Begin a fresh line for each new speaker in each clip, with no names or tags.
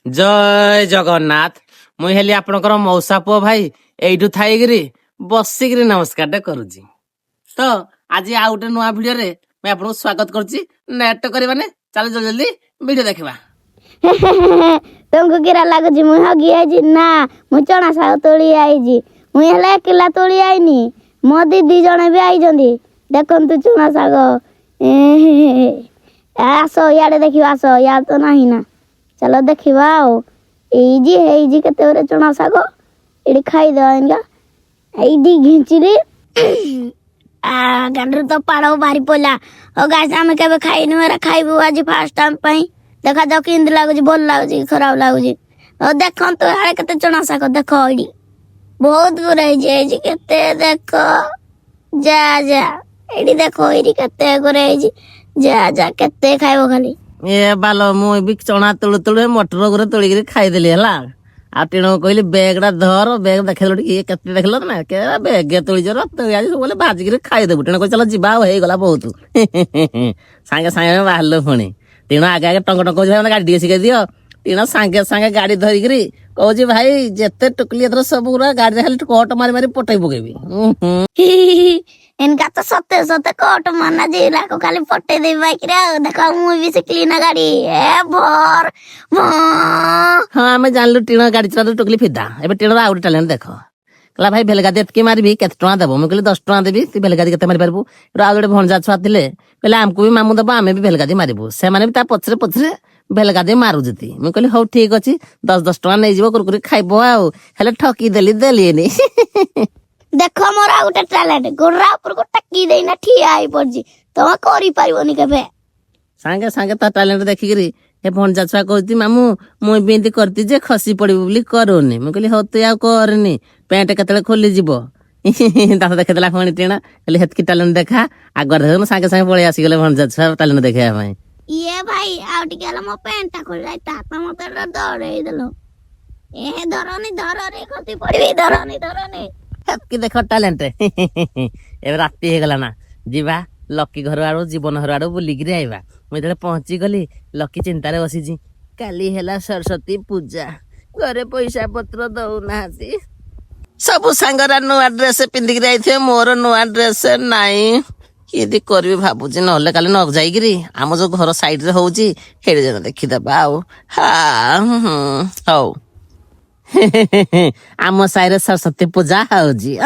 जय जगन्नाथ मुई हेली आपणकर मौसा पुओ भाई एइठु थाइगिरी बसिकिरी नमस्कार करुची। तो आज आउ गोटे नुआ भिडियो रे मैं आपको स्वागत करुची। नेट करबाने चलो जल्दी जल्दी वीडियो देखा।
तुमको किरा लागुची मुई हगी आइजी ना मुई चना साग तोली आइजी मुई हेले अकेला तोली आइनी मो दीदी जणे भी आइजंदी देखंतु चना साग आसो याडे देखियो आसो यार तो नाही ना चलो देखिबा आओ एइजी केते ओरे चना साग एडी खाई दो इनका एइडी घिंचिली गंडर तो पाड़ो भारी पोला ओ गाइस हम केबे खाइनु मेरा खाइबो आज फर्स्ट टाइम पई देखा जाओ कि लागुची भल लागुची खराब लागुची ओ देखन तो हाड़े केते चना साग देखो एडी बहुत गुराई जे केते देखो जा जा एडी देखो एडी केते गुराई जा जा केते खाइबो खाली
ए बालो मुई भी चना तुड़ तुड़ मटर गुरे तोलिकिरी खाई देली हला आ टीणो कहली बैगड़ा धर बैग देखल ये केते देखल ना के बैग तोली जर तो आज बोले भाजिकिरी खाई देबु टीणो कह चलो जिबा हे गला बहुत सांगे सांगे बाहरलो पुणी टीणो आगे आगे टंग टंग भाई गाड़ी टी शिखाई दियो टीणो सांगे सांगे गाड़ी धरिकिरी कहूची भाई जेते टुकली एथर सब गुरा गाड़ी खाली कोट मारी मारी पटई पकेबी
इनका तो सत्ते सत्ते कोट मारना जिला को खाली पट्टे दे बाइक रे देखा मुई भी सिखली ना गाड़ी ए भर
हाँ आम जानलु टीण गाड़ी चला टुकली फिदा एबे टीण आउट टैलेंट देख कहला भाई भेलगादी एतकी मारबी केते टका देबो मैं कहली 10 टका देबी तू भेलगादी केते मारि पारबू आउ गोटे भणजा छुआ थिले कहले आमको भी मामू दबो आमे भी भेलगादी मारिबू से माने भी ता पछरे पछरे भेलगादी मारू जती मैं कहली हो ठीक अछि 10 टका नै जीवो कुरकुरी खाइबो आउ हेले ठकी देली
देखो मोरा गोटे टैलेंट गोरा ऊपर को टक्की देना ठिया आई पड़जी तमा करि पारिबोनी केबे
सांगे सांगे ता टैलेंट देखिकरी हे भणजा छुआ कहती मामू मुई बिंदी करती जे खसी पड़िबो बोली करोनी मैं कहली हो तू आ करनी पैंट केतले खोली जीवो दास देखेदेला पुणी टीण कहली हेतकी टैलेंट देखा आगर देख सांगे सांगे पळै आसी गले भणजा छुआ टैलेंट देखा भाई
ये भाई आउ टिकेला मो पैंटा खोल जाय ता मते दौड़े देलो ए धरो रे खसी पड़बी धरनी
हेतकी देख टैलेंट एबे राती हे गला ना जीवा लकी घर आड़ो जीवन घर आड़ो बुलिकिरी आइबा मुई जेते पहुंची गली लकी चिंतारे बसिजी काली हेला सरस्वती पूजा घरे पैसा पत्र दउ नाती सब सांगरा नुआ ड्रेस पिंदिकिरी आइथे मोर नुआ ड्रेस नाई केदी करबी भाबुजी नहले काली न जाईगिरी आम जो घर साइड रे होउची हेडे जन देखि दबा आउ हा हौ आम साइरे सरस्वती पूजा हौजी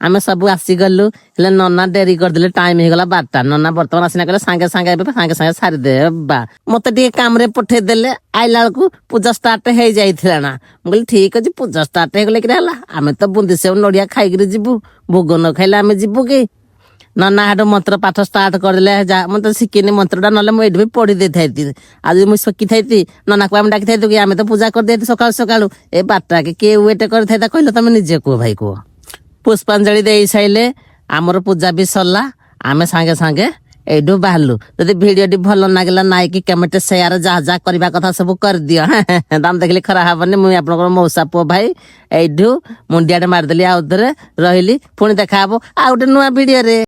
आमे सब आसी गलु हेले नन्ना डेरी कर देले टाइम हे गला 12टा नन्ना वर्तमान आसिना कहले सांगे सांगे सारी देबा मते टिके काम रे पठे देले आइला को पूजा स्टार्ट हे जाइथिला ना बोली ठीक अछि पूजा स्टार्ट हे गले कि हला आमे तो बुंदी से नडिया खाइगिरी जिबु भोग न खाइला आमे जिबु कि नन्ना हाडो मंत्र पाठ स्टार्ट कर देले जा मते सिकिनी मंत्रटा नले मु एडबे पढी दे थाइती आज मु सकी थाइती नन्ना को हम डाकी थाइती कि आमे तो पूजा कर देती सकाळ सकाळ ए बाटा के वेट कर थाइता कहलो तमे निजे को भाई को पुष्पांजलि देई साइले हमर पूजा भी सरला आमे सांगे सांगे एडो बाहलु जदि वीडियो डी भलो लागला नाइ कि कमेंट शेयर जा जा करबा कथा सब कर दियो दाम देखली खरा हबने मु आपन मौसा पो भाई एडो मुंडियाडे मार देली आ उधर रहिली पुणी देखाबो आ उटे नुआ वीडियो रे।